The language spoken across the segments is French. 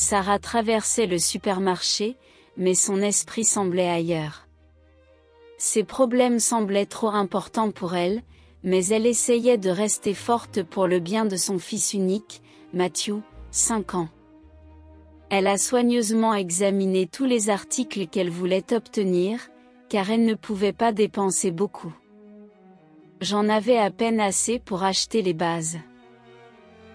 Sarah traversait le supermarché, mais son esprit semblait ailleurs. Ses problèmes semblaient trop importants pour elle, mais elle essayait de rester forte pour le bien de son fils unique, Matthew, 5 ans. Elle a soigneusement examiné tous les articles qu'elle voulait obtenir, car elle ne pouvait pas dépenser beaucoup. J'en avais à peine assez pour acheter les bases.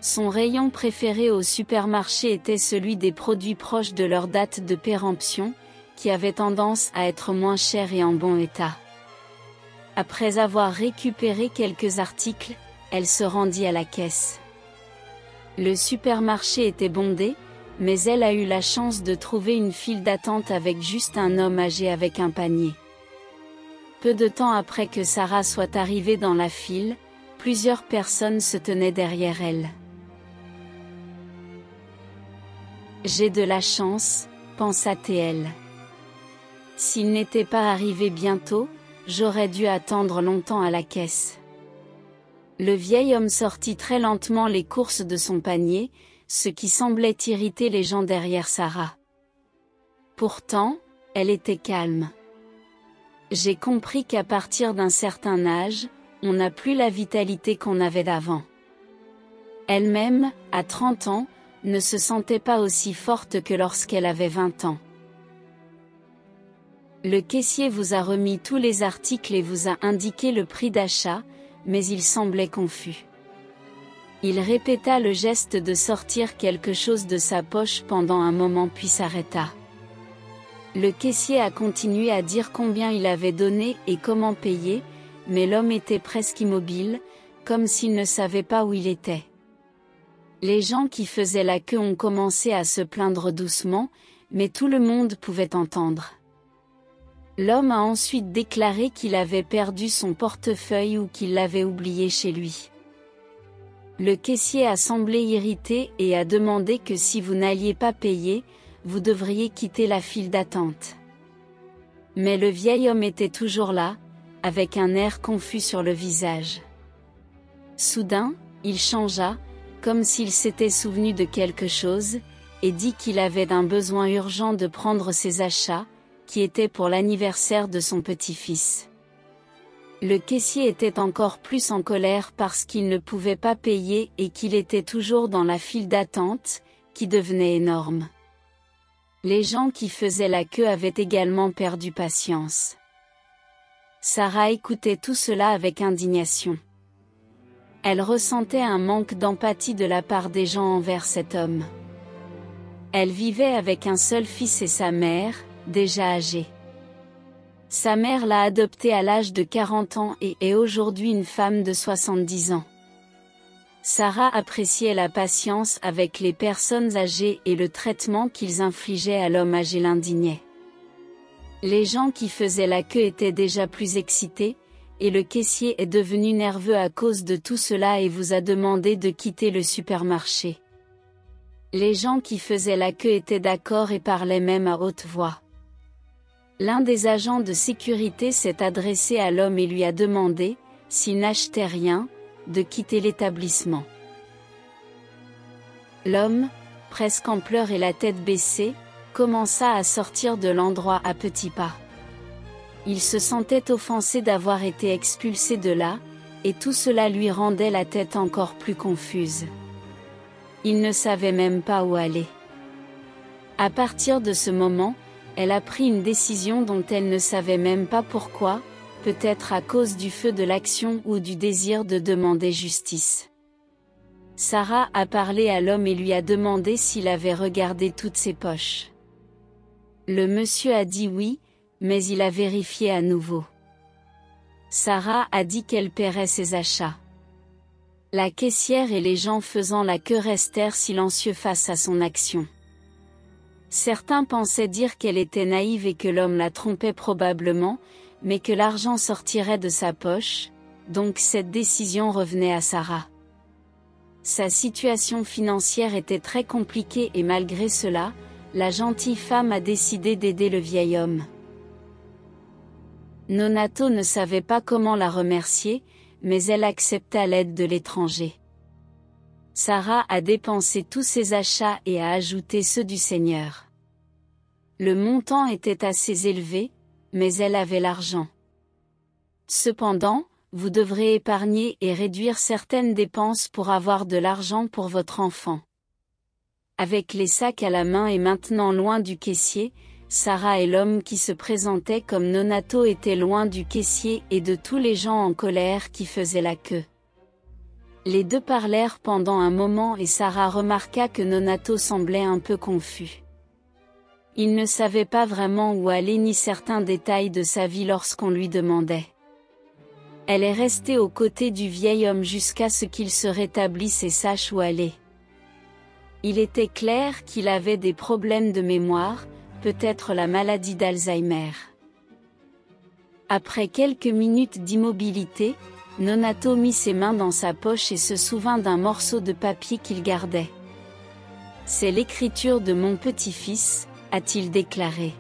Son rayon préféré au supermarché était celui des produits proches de leur date de péremption, qui avait tendance à être moins chers et en bon état. Après avoir récupéré quelques articles, elle se rendit à la caisse. Le supermarché était bondé, mais elle a eu la chance de trouver une file d'attente avec juste un homme âgé avec un panier. Peu de temps après que Sarah soit arrivée dans la file, plusieurs personnes se tenaient derrière elle. « J'ai de la chance », pensa-t-elle. « S'il n'était pas arrivé bientôt, j'aurais dû attendre longtemps à la caisse. » Le vieil homme sortit très lentement les courses de son panier, ce qui semblait irriter les gens derrière Sarah. Pourtant, elle était calme. « J'ai compris qu'à partir d'un certain âge, on n'a plus la vitalité qu'on avait d'avant. » Elle-même, à 30 ans, ne se sentait pas aussi forte que lorsqu'elle avait 20 ans. Le caissier vous a remis tous les articles et vous a indiqué le prix d'achat, mais il semblait confus. Il répéta le geste de sortir quelque chose de sa poche pendant un moment puis s'arrêta. Le caissier a continué à dire combien il avait donné et comment payer, mais l'homme était presque immobile, comme s'il ne savait pas où il était. Les gens qui faisaient la queue ont commencé à se plaindre doucement, mais tout le monde pouvait entendre. L'homme a ensuite déclaré qu'il avait perdu son portefeuille ou qu'il l'avait oublié chez lui. Le caissier a semblé irrité et a demandé que si vous n'alliez pas payer, vous devriez quitter la file d'attente. Mais le vieil homme était toujours là, avec un air confus sur le visage. Soudain, il changea, comme s'il s'était souvenu de quelque chose, et dit qu'il avait un besoin urgent de prendre ses achats, qui étaient pour l'anniversaire de son petit-fils. Le caissier était encore plus en colère parce qu'il ne pouvait pas payer et qu'il était toujours dans la file d'attente, qui devenait énorme. Les gens qui faisaient la queue avaient également perdu patience. Sarah écoutait tout cela avec indignation. Elle ressentait un manque d'empathie de la part des gens envers cet homme. Elle vivait avec un seul fils et sa mère, déjà âgée. Sa mère l'a adopté à l'âge de 40 ans et est aujourd'hui une femme de 70 ans. Sarah appréciait la patience avec les personnes âgées et le traitement qu'ils infligeaient à l'homme âgé l'indignait. Les gens qui faisaient la queue étaient déjà plus excités, et le caissier est devenu nerveux à cause de tout cela et vous a demandé de quitter le supermarché. Les gens qui faisaient la queue étaient d'accord et parlaient même à haute voix. L'un des agents de sécurité s'est adressé à l'homme et lui a demandé, s'il n'achetait rien, de quitter l'établissement. L'homme, presque en pleurs et la tête baissée, commença à sortir de l'endroit à petits pas. Il se sentait offensé d'avoir été expulsé de là, et tout cela lui rendait la tête encore plus confuse. Il ne savait même pas où aller. À partir de ce moment, elle a pris une décision dont elle ne savait même pas pourquoi, peut-être à cause du feu de l'action ou du désir de demander justice. Sarah a parlé à l'homme et lui a demandé s'il avait regardé toutes ses poches. Le monsieur a dit oui, mais il a vérifié à nouveau. Sarah a dit qu'elle paierait ses achats. La caissière et les gens faisant la queue restèrent silencieux face à son action. Certains pensaient dire qu'elle était naïve et que l'homme la trompait probablement, mais que l'argent sortirait de sa poche, donc cette décision revenait à Sarah. Sa situation financière était très compliquée et malgré cela, la gentille femme a décidé d'aider le vieil homme. Nonato ne savait pas comment la remercier, mais elle accepta l'aide de l'étranger. Sarah a dépensé tous ses achats et a ajouté ceux du Seigneur. Le montant était assez élevé, mais elle avait l'argent. Cependant, vous devrez épargner et réduire certaines dépenses pour avoir de l'argent pour votre enfant. Avec les sacs à la main et maintenant loin du caissier, Sarah et l'homme qui se présentait comme Nonato étaient loin du caissier et de tous les gens en colère qui faisaient la queue. Les deux parlèrent pendant un moment et Sarah remarqua que Nonato semblait un peu confus. Il ne savait pas vraiment où aller ni certains détails de sa vie lorsqu'on lui demandait. Elle est restée aux côtés du vieil homme jusqu'à ce qu'il se rétablisse et sache où aller. Il était clair qu'il avait des problèmes de mémoire, peut-être la maladie d'Alzheimer. Après quelques minutes d'immobilité, Nonato mit ses mains dans sa poche et se souvint d'un morceau de papier qu'il gardait. « C'est l'écriture de mon petit-fils », a-t-il déclaré.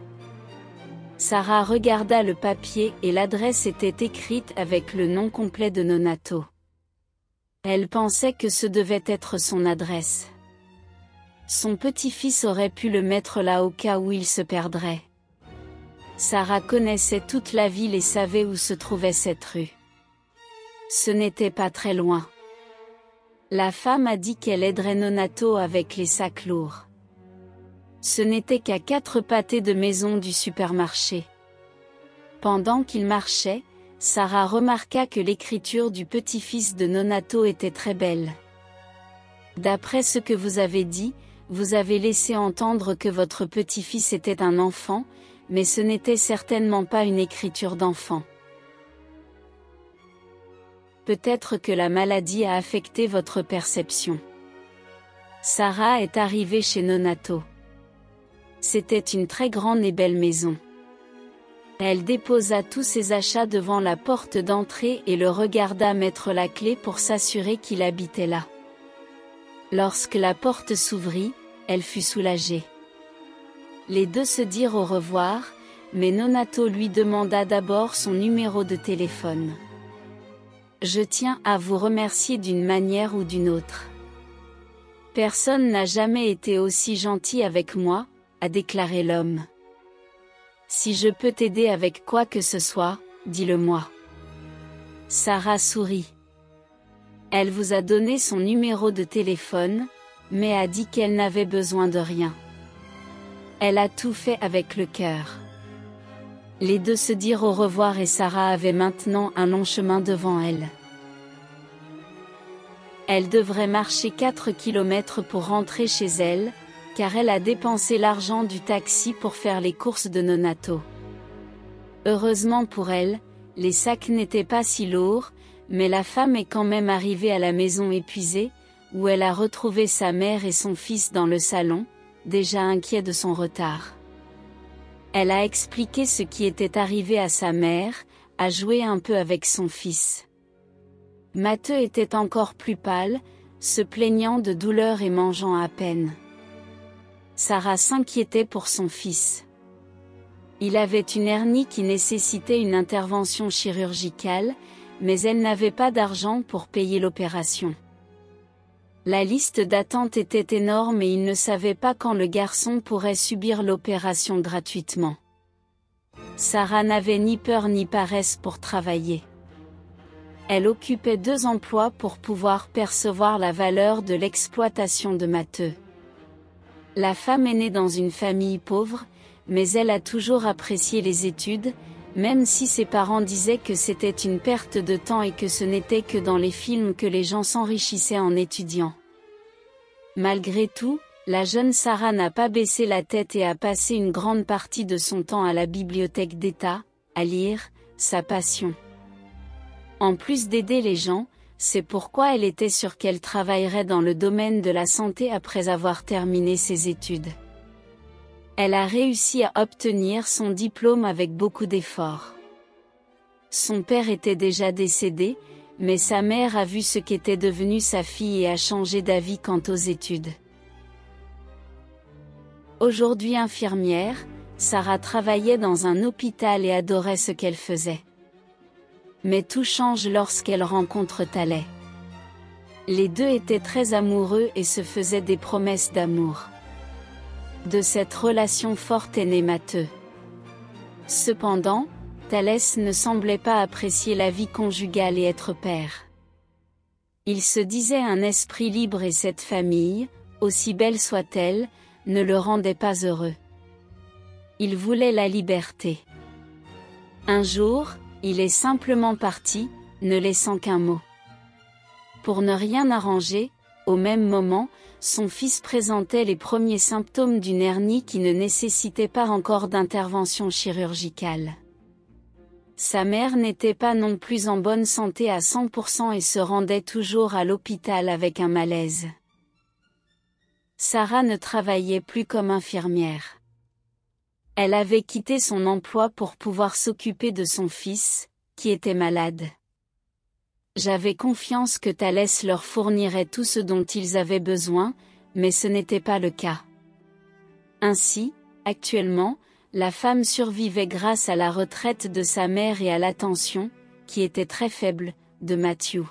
Sarah regarda le papier et l'adresse était écrite avec le nom complet de Nonato. Elle pensait que ce devait être son adresse. Son petit-fils aurait pu le mettre là au cas où il se perdrait. Sarah connaissait toute la ville et savait où se trouvait cette rue. Ce n'était pas très loin. La femme a dit qu'elle aiderait Nonato avec les sacs lourds. Ce n'était qu'à 4 pâtés de maison du supermarché. Pendant qu'il marchait, Sarah remarqua que l'écriture du petit-fils de Nonato était très belle. D'après ce que vous avez dit, vous avez laissé entendre que votre petit-fils était un enfant, mais ce n'était certainement pas une écriture d'enfant. Peut-être que la maladie a affecté votre perception. Sarah est arrivée chez Nonato. C'était une très grande et belle maison. Elle déposa tous ses achats devant la porte d'entrée et le regarda mettre la clé pour s'assurer qu'il habitait là. Lorsque la porte s'ouvrit, elle fut soulagée. Les deux se dirent au revoir, mais Nonato lui demanda d'abord son numéro de téléphone. « Je tiens à vous remercier d'une manière ou d'une autre. Personne n'a jamais été aussi gentil avec moi, » a déclaré l'homme. « Si je peux t'aider avec quoi que ce soit, dis-le-moi. » Sarah sourit. Elle vous a donné son numéro de téléphone, mais a dit qu'elle n'avait besoin de rien. Elle a tout fait avec le cœur. Les deux se dirent au revoir et Sarah avait maintenant un long chemin devant elle. Elle devrait marcher 4 kilomètres pour rentrer chez elle, car elle a dépensé l'argent du taxi pour faire les courses de Nonato. Heureusement pour elle, les sacs n'étaient pas si lourds, mais la femme est quand même arrivée à la maison épuisée, où elle a retrouvé sa mère et son fils dans le salon, déjà inquiets de son retard. Elle a expliqué ce qui était arrivé à sa mère, a joué un peu avec son fils. Matteux était encore plus pâle, se plaignant de douleur et mangeant à peine. Sarah s'inquiétait pour son fils. Il avait une hernie qui nécessitait une intervention chirurgicale, mais elle n'avait pas d'argent pour payer l'opération. La liste d'attente était énorme et il ne savait pas quand le garçon pourrait subir l'opération gratuitement. Sarah n'avait ni peur ni paresse pour travailler. Elle occupait 2 emplois pour pouvoir percevoir la valeur de l'exploitation de Matteux. La femme est née dans une famille pauvre, mais elle a toujours apprécié les études, même si ses parents disaient que c'était une perte de temps et que ce n'était que dans les films que les gens s'enrichissaient en étudiant. Malgré tout, la jeune Sarah n'a pas baissé la tête et a passé une grande partie de son temps à la bibliothèque d'État, à lire, sa passion. En plus d'aider les gens, c'est pourquoi elle était sûre qu'elle travaillerait dans le domaine de la santé après avoir terminé ses études. Elle a réussi à obtenir son diplôme avec beaucoup d'efforts. Son père était déjà décédé, mais sa mère a vu ce qu'était devenue sa fille et a changé d'avis quant aux études. Aujourd'hui infirmière, Sarah travaillait dans un hôpital et adorait ce qu'elle faisait. Mais tout change lorsqu'elle rencontre Thalès. Les deux étaient très amoureux et se faisaient des promesses d'amour. De cette relation forte est né Matteu. Cependant, Thalès ne semblait pas apprécier la vie conjugale et être père. Il se disait un esprit libre et cette famille, aussi belle soit-elle, ne le rendait pas heureux. Il voulait la liberté. Un jour, il est simplement parti, ne laissant qu'un mot. Pour ne rien arranger, au même moment, son fils présentait les premiers symptômes d'une hernie qui ne nécessitait pas encore d'intervention chirurgicale. Sa mère n'était pas non plus en bonne santé à 100% et se rendait toujours à l'hôpital avec un malaise. Sarah ne travaillait plus comme infirmière. Elle avait quitté son emploi pour pouvoir s'occuper de son fils, qui était malade. J'avais confiance que Thalès leur fournirait tout ce dont ils avaient besoin, mais ce n'était pas le cas. Ainsi, actuellement, la femme survivait grâce à la retraite de sa mère et à l'attention, qui était très faible, de Matthew.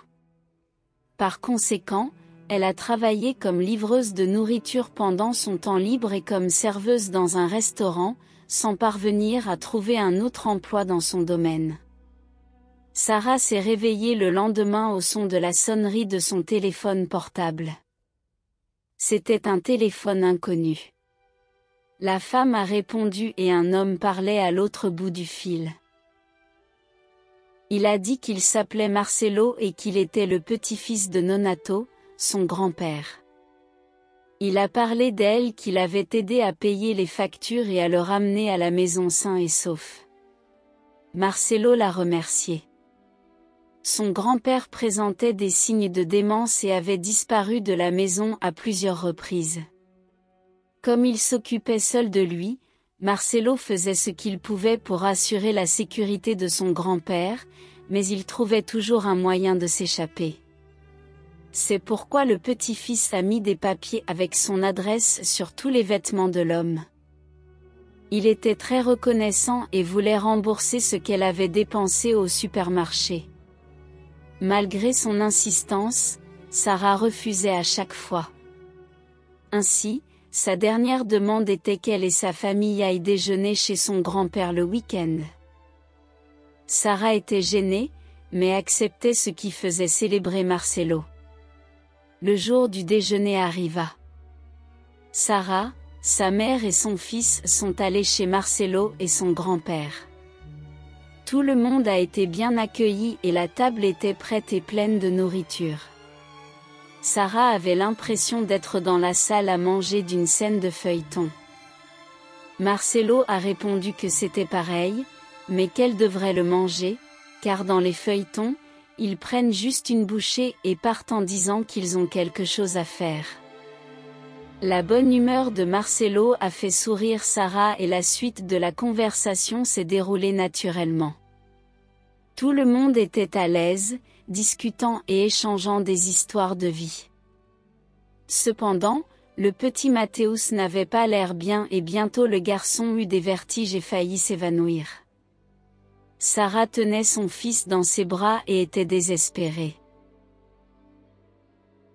Par conséquent, elle a travaillé comme livreuse de nourriture pendant son temps libre et comme serveuse dans un restaurant, sans parvenir à trouver un autre emploi dans son domaine. Sarah s'est réveillée le lendemain au son de la sonnerie de son téléphone portable. C'était un téléphone inconnu. La femme a répondu et un homme parlait à l'autre bout du fil. Il a dit qu'il s'appelait Marcelo et qu'il était le petit-fils de Nonato, son grand-père. Il a parlé d'elle qu'il avait aidé à payer les factures et à le ramener à la maison sain et sauf. Marcelo l'a remercié. Son grand-père présentait des signes de démence et avait disparu de la maison à plusieurs reprises. Comme il s'occupait seul de lui, Marcelo faisait ce qu'il pouvait pour assurer la sécurité de son grand-père, mais il trouvait toujours un moyen de s'échapper. C'est pourquoi le petit-fils a mis des papiers avec son adresse sur tous les vêtements de l'homme. Il était très reconnaissant et voulait rembourser ce qu'elle avait dépensé au supermarché. Malgré son insistance, Sarah refusait à chaque fois. Ainsi, sa dernière demande était qu'elle et sa famille aillent déjeuner chez son grand-père le week-end. Sarah était gênée, mais acceptait ce qui faisait célébrer Marcelo. Le jour du déjeuner arriva. Sarah, sa mère et son fils sont allés chez Marcelo et son grand-père. Tout le monde a été bien accueilli et la table était prête et pleine de nourriture. Sarah avait l'impression d'être dans la salle à manger d'une scène de feuilleton. Marcelo a répondu que c'était pareil, mais qu'elle devrait le manger, car dans les feuilletons, ils prennent juste une bouchée et partent en disant qu'ils ont quelque chose à faire. La bonne humeur de Marcelo a fait sourire Sarah et la suite de la conversation s'est déroulée naturellement. Tout le monde était à l'aise, discutant et échangeant des histoires de vie. Cependant, le petit Mathéus n'avait pas l'air bien et bientôt le garçon eut des vertiges et faillit s'évanouir. Sarah tenait son fils dans ses bras et était désespérée.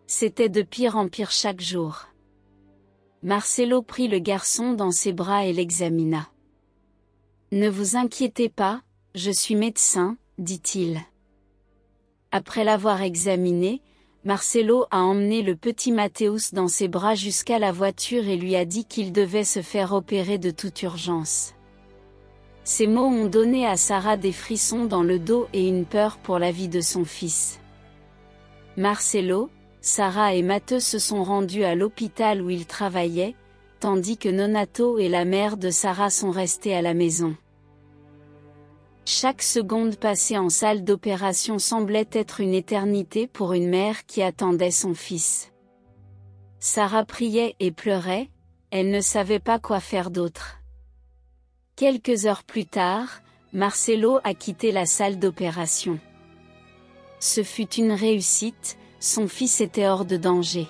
C'était de pire en pire chaque jour. Marcelo prit le garçon dans ses bras et l'examina. « Ne vous inquiétez pas, je suis médecin, dit-il. » Après l'avoir examiné, Marcelo a emmené le petit Mathéus dans ses bras jusqu'à la voiture et lui a dit qu'il devait se faire opérer de toute urgence. Ces mots ont donné à Sarah des frissons dans le dos et une peur pour la vie de son fils. Marcelo, Sarah et Matteu se sont rendus à l'hôpital où ils travaillaient, tandis que Nonato et la mère de Sarah sont restés à la maison. Chaque seconde passée en salle d'opération semblait être une éternité pour une mère qui attendait son fils. Sarah priait et pleurait, elle ne savait pas quoi faire d'autre. Quelques heures plus tard, Marcelo a quitté la salle d'opération. Ce fut une réussite, son fils était hors de danger.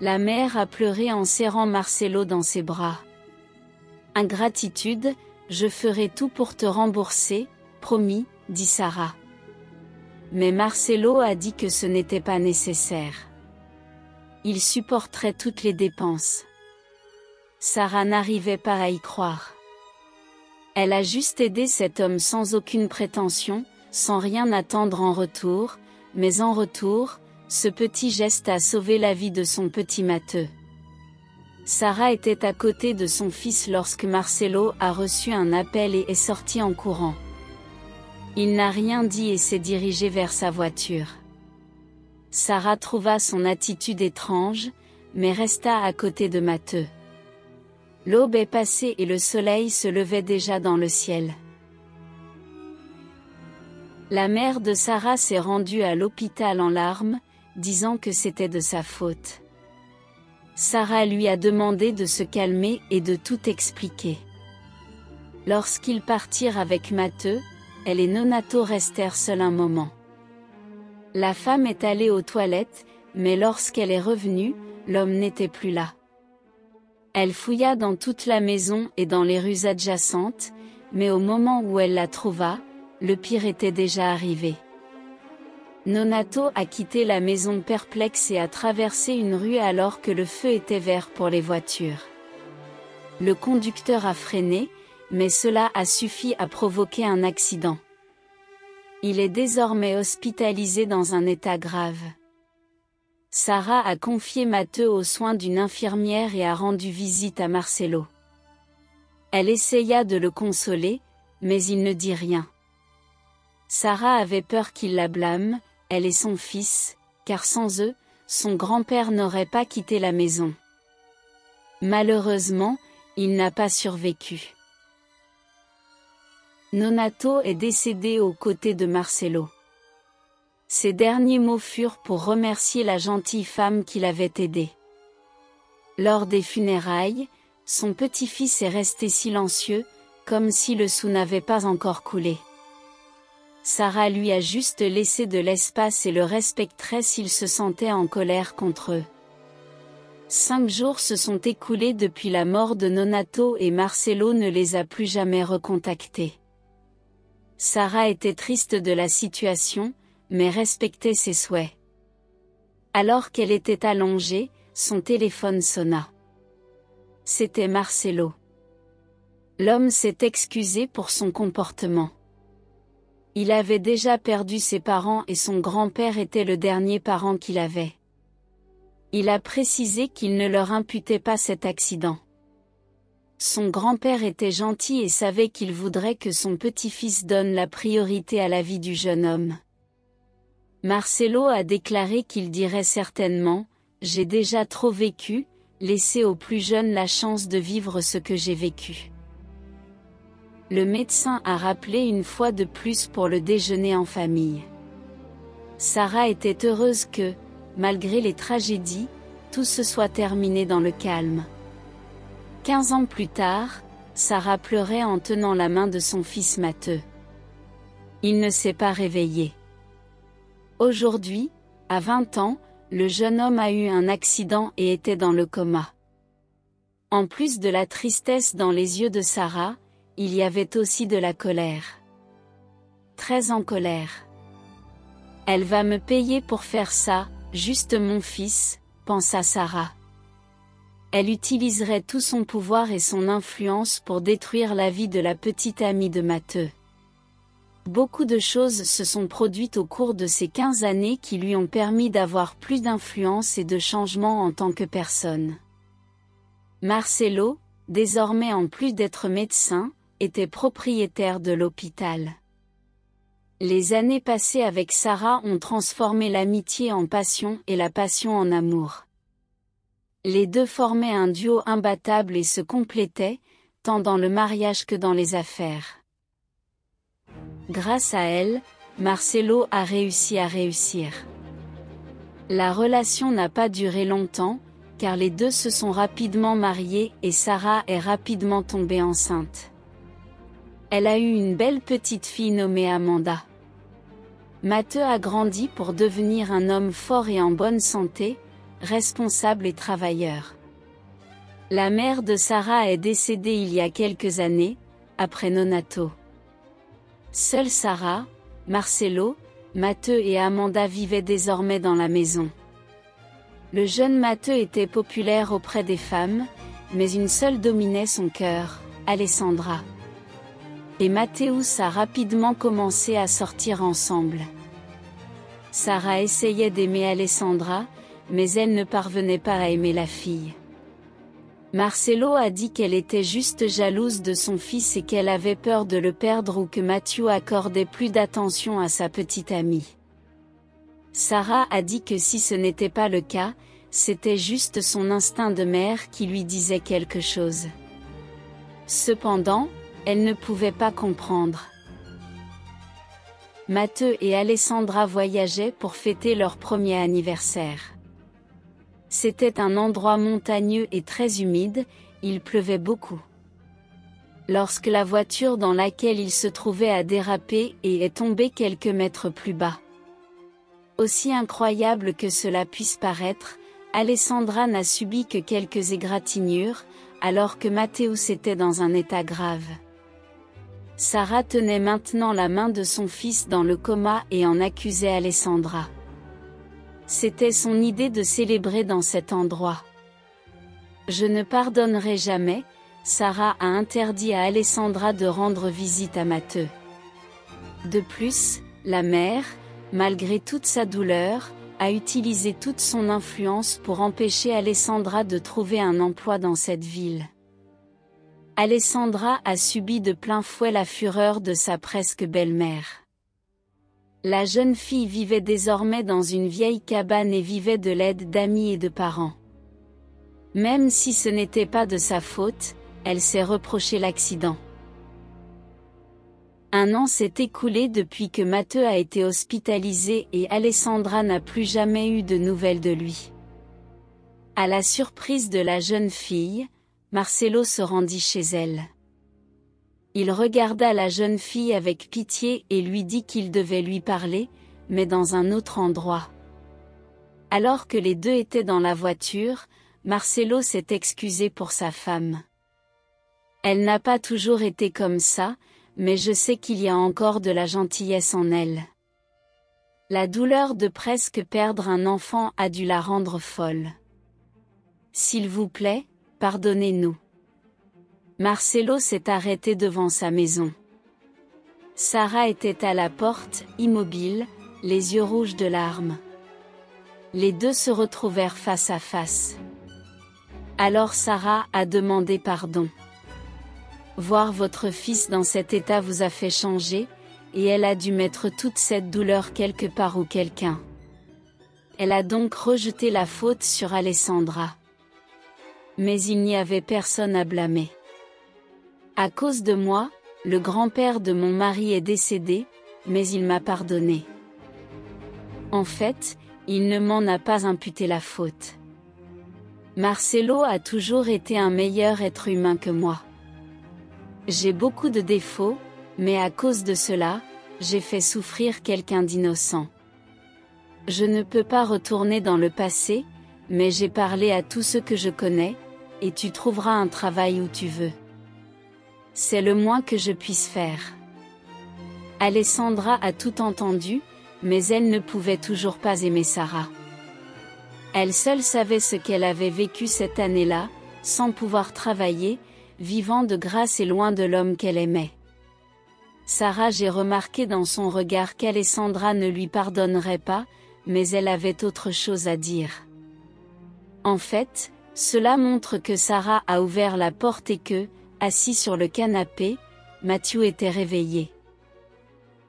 La mère a pleuré en serrant Marcelo dans ses bras. « Ingratitude, je ferai tout pour te rembourser, promis, dit Sarah. mais Marcelo a dit que ce n'était pas nécessaire. Il supporterait toutes les dépenses. Sarah n'arrivait pas à y croire. Elle a juste aidé cet homme sans aucune prétention, sans rien attendre en retour, mais en retour, ce petit geste a sauvé la vie de son petit Matteo. Sarah était à côté de son fils lorsque Marcelo a reçu un appel et est sorti en courant. Il n'a rien dit et s'est dirigé vers sa voiture. Sarah trouva son attitude étrange, mais resta à côté de Matteo. L'aube est passée et le soleil se levait déjà dans le ciel. La mère de Sarah s'est rendue à l'hôpital en larmes, disant que c'était de sa faute. Sarah lui a demandé de se calmer et de tout expliquer. Lorsqu'ils partirent avec Matteo, elle et Nonato restèrent seuls un moment. La femme est allée aux toilettes, mais lorsqu'elle est revenue, l'homme n'était plus là. Elle fouilla dans toute la maison et dans les rues adjacentes, mais au moment où elle la trouva, le pire était déjà arrivé. Nonato a quitté la maison perplexe et a traversé une rue alors que le feu était vert pour les voitures. Le conducteur a freiné, mais cela a suffi à provoquer un accident. Il est désormais hospitalisé dans un état grave. Sarah a confié Matteo aux soins d'une infirmière et a rendu visite à Marcelo. Elle essaya de le consoler, mais il ne dit rien. Sarah avait peur qu'il la blâme, elle et son fils, car sans eux, son grand-père n'aurait pas quitté la maison. Malheureusement, il n'a pas survécu. Nonato est décédé aux côtés de Marcelo. Ses derniers mots furent pour remercier la gentille femme qui l'avait aidé. Lors des funérailles, son petit-fils est resté silencieux, comme si le sang n'avait pas encore coulé. Sarah lui a juste laissé de l'espace et le respecterait s'il se sentait en colère contre eux. 5 jours se sont écoulés depuis la mort de Nonato et Marcelo ne les a plus jamais recontactés. Sarah était triste de la situation, mais respectait ses souhaits. Alors qu'elle était allongée, son téléphone sonna. C'était Marcelo. L'homme s'est excusé pour son comportement. Il avait déjà perdu ses parents et son grand-père était le dernier parent qu'il avait. Il a précisé qu'il ne leur imputait pas cet accident. Son grand-père était gentil et savait qu'il voudrait que son petit-fils donne la priorité à la vie du jeune homme. Marcelo a déclaré qu'il dirait certainement « J'ai déjà trop vécu, laissez aux plus jeunes la chance de vivre ce que j'ai vécu ». Le médecin a rappelé une fois de plus pour le déjeuner en famille. Sarah était heureuse que, malgré les tragédies, tout se soit terminé dans le calme. 15 ans plus tard, Sarah pleurait en tenant la main de son fils Matteo. Il ne s'est pas réveillé. Aujourd'hui, à 20 ans, le jeune homme a eu un accident et était dans le coma. En plus de la tristesse dans les yeux de Sarah, il y avait aussi de la colère. Très en colère. Elle va me payer pour faire ça, juste mon fils, pensa Sarah. Elle utiliserait tout son pouvoir et son influence pour détruire la vie de la petite amie de Matteo. Beaucoup de choses se sont produites au cours de ces 15 années qui lui ont permis d'avoir plus d'influence et de changement en tant que personne. Marcelo, désormais en plus d'être médecin, était propriétaire de l'hôpital. Les années passées avec Sarah ont transformé l'amitié en passion et la passion en amour. Les deux formaient un duo imbattable et se complétaient, tant dans le mariage que dans les affaires. Grâce à elle, Marcelo a réussi à réussir. La relation n'a pas duré longtemps, car les deux se sont rapidement mariés et Sarah est rapidement tombée enceinte. Elle a eu une belle petite fille nommée Amanda. Matteo a grandi pour devenir un homme fort et en bonne santé, responsable et travailleur. La mère de Sarah est décédée il y a quelques années, après Nonato. Seule Sarah, Marcelo, Matteo et Amanda vivaient désormais dans la maison. Le jeune Matteo était populaire auprès des femmes, mais une seule dominait son cœur, Alessandra. Et Mathéus a rapidement commencé à sortir ensemble. Sarah essayait d'aimer Alessandra, mais elle ne parvenait pas à aimer la fille. Marcelo a dit qu'elle était juste jalouse de son fils et qu'elle avait peur de le perdre ou que Matthew accordait plus d'attention à sa petite amie. Sarah a dit que si ce n'était pas le cas, c'était juste son instinct de mère qui lui disait quelque chose. Cependant, elle ne pouvait pas comprendre. Matteo et Alessandra voyageaient pour fêter leur premier anniversaire. C'était un endroit montagneux et très humide, il pleuvait beaucoup. Lorsque la voiture dans laquelle il se trouvait a dérapé et est tombée quelques mètres plus bas. Aussi incroyable que cela puisse paraître, Alessandra n'a subi que quelques égratignures, alors que Mathéus était dans un état grave. Sarah tenait maintenant la main de son fils dans le coma et en accusait Alessandra. C'était son idée de célébrer dans cet endroit. Je ne pardonnerai jamais, Sarah a interdit à Alessandra de rendre visite à Matteo. De plus, la mère, malgré toute sa douleur, a utilisé toute son influence pour empêcher Alessandra de trouver un emploi dans cette ville. Alessandra a subi de plein fouet la fureur de sa presque belle-mère. La jeune fille vivait désormais dans une vieille cabane et vivait de l'aide d'amis et de parents. Même si ce n'était pas de sa faute, elle s'est reproché l'accident. Un an s'est écoulé depuis que Matteo a été hospitalisé et Alessandra n'a plus jamais eu de nouvelles de lui. À la surprise de la jeune fille, Marcelo se rendit chez elle. Il regarda la jeune fille avec pitié et lui dit qu'il devait lui parler, mais dans un autre endroit. Alors que les deux étaient dans la voiture, Marcelo s'est excusé pour sa femme. Elle n'a pas toujours été comme ça, mais je sais qu'il y a encore de la gentillesse en elle. La douleur de presque perdre un enfant a dû la rendre folle. S'il vous plaît, pardonnez-nous. Marcelo s'est arrêté devant sa maison. Sarah était à la porte, immobile, les yeux rouges de larmes. Les deux se retrouvèrent face à face. Alors Sarah a demandé pardon. Voir votre fils dans cet état vous a fait changer, et elle a dû mettre toute cette douleur quelque part ou quelqu'un. Elle a donc rejeté la faute sur Alessandra. Mais il n'y avait personne à blâmer. À cause de moi, le grand-père de mon mari est décédé, mais il m'a pardonné. En fait, il ne m'en a pas imputé la faute. Marcelo a toujours été un meilleur être humain que moi. J'ai beaucoup de défauts, mais à cause de cela, j'ai fait souffrir quelqu'un d'innocent. Je ne peux pas retourner dans le passé, mais j'ai parlé à tous ceux que je connais, et tu trouveras un travail où tu veux. C'est le moins que je puisse faire. Alessandra a tout entendu, mais elle ne pouvait toujours pas aimer Sarah. Elle seule savait ce qu'elle avait vécu cette année-là, sans pouvoir travailler, vivant de grâce et loin de l'homme qu'elle aimait. Sarah, j'ai remarqué dans son regard qu'Alessandra ne lui pardonnerait pas, mais elle avait autre chose à dire. En fait, cela montre que Sarah a ouvert la porte et que, assis sur le canapé, Matthew était réveillé.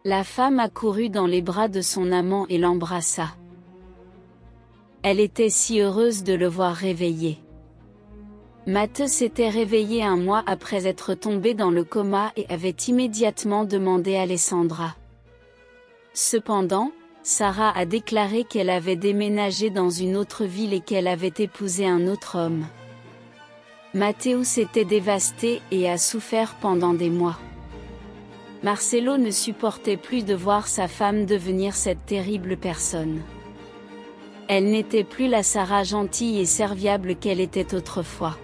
La femme accourut dans les bras de son amant et l'embrassa. Elle était si heureuse de le voir réveillé. Matthew s'était réveillé un mois après être tombé dans le coma et avait immédiatement demandé Alessandra. Cependant, Sarah a déclaré qu'elle avait déménagé dans une autre ville et qu'elle avait épousé un autre homme. Matthew s'était dévasté et a souffert pendant des mois. Marcelo ne supportait plus de voir sa femme devenir cette terrible personne. Elle n'était plus la Sarah gentille et serviable qu'elle était autrefois.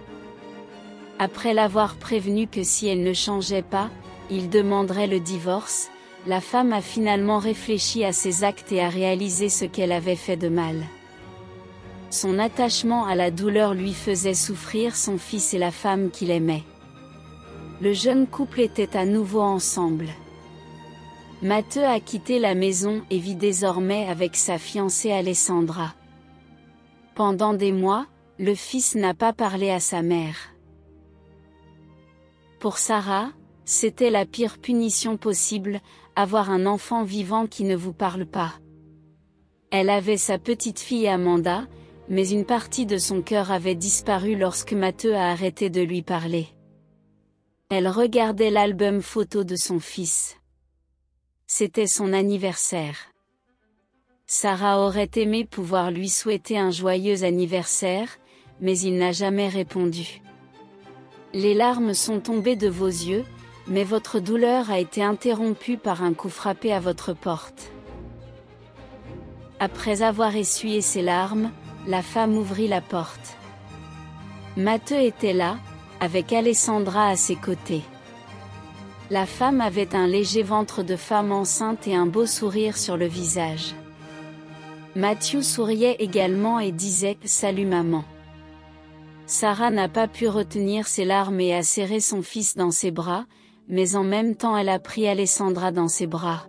Après l'avoir prévenue que si elle ne changeait pas, il demanderait le divorce, la femme a finalement réfléchi à ses actes et a réalisé ce qu'elle avait fait de mal. Son attachement à la douleur lui faisait souffrir son fils et la femme qu'il aimait. Le jeune couple était à nouveau ensemble. Matteo a quitté la maison et vit désormais avec sa fiancée Alessandra. Pendant des mois, le fils n'a pas parlé à sa mère. Pour Sarah, c'était la pire punition possible, avoir un enfant vivant qui ne vous parle pas. Elle avait sa petite fille Amanda, mais une partie de son cœur avait disparu lorsque Matteo a arrêté de lui parler. Elle regardait l'album photo de son fils. C'était son anniversaire. Sarah aurait aimé pouvoir lui souhaiter un joyeux anniversaire, mais il n'a jamais répondu. Les larmes sont tombées de vos yeux, mais votre douleur a été interrompue par un coup frappé à votre porte. Après avoir essuyé ses larmes, la femme ouvrit la porte. Matteo était là, avec Alessandra à ses côtés. La femme avait un léger ventre de femme enceinte et un beau sourire sur le visage. Matteo souriait également et disait « Salut maman ». Sarah n'a pas pu retenir ses larmes et a serré son fils dans ses bras, mais en même temps elle a pris Alessandra dans ses bras.